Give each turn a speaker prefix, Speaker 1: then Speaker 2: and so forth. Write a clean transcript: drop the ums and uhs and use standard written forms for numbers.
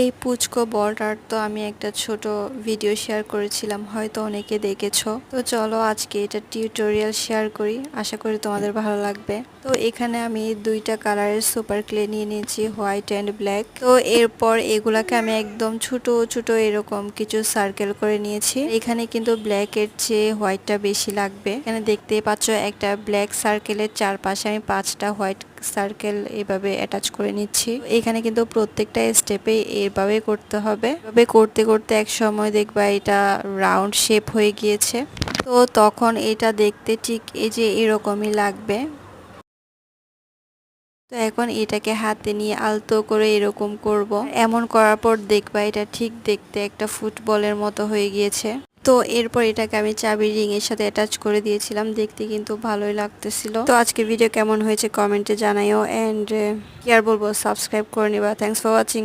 Speaker 1: এই পুচকো বলটার তো আমি একটা ছোট ভিডিও শেয়ার করেছিলাম, হয়তো অনেকে দেখেছো। তো চলো আজকে এটা টিউটোরিয়াল শেয়ার করি, আশা করি তোমাদের ভালো লাগবে। তো এখানে আমি দুইটা কালারের সুপার ক্লে নিয়ে নিয়েছি, হোয়াইট অ্যান্ড ব্ল্যাক। তো এরপর এগুলাকে আমি একদম ছোট ছোট এরকম কিছু সার্কেল করে নিয়েছি। এখানে কিন্তু ব্ল্যাকের চেয়ে হোয়াইটটা বেশি লাগবে। এখানে দেখতেই পাচ্ছ একটা ব্ল্যাক সার্কেলের চারপাশে আমি 5টা হোয়াইট সার্কেল এভাবে অ্যাটাচ করে নিচ্ছি। এখানে কিন্তু প্রত্যেকটা স্টেপে এভাবে করতে হবে। এভাবে করতে করতে এক সময় দেখবা এটা রাউন্ড শেপ হয়ে গিয়েছে। তো তখন এটা দেখতে ঠিক এই যে এরকমই লাগবে। তো এখন এটাকে হাতে নিয়ে আলতো করে এরকম করব। এমন করার পর দেখবা এটা ঠিক দেখতে একটা ফুটবলের মতো হয়ে গিয়েছে। তো এরপর এটাকে আমি চাবির রিং এর সাথে অ্যাটাচ করে দিয়েছিলাম, দেখতে কিন্তু ভালোই লাগতেছিল। তো আজকে ভিডিও কেমন হয়েছে কমেন্টে জানাইও, এন্ড কি আর বলবো, সাবস্ক্রাইব করে নিবা। Thanks for watching.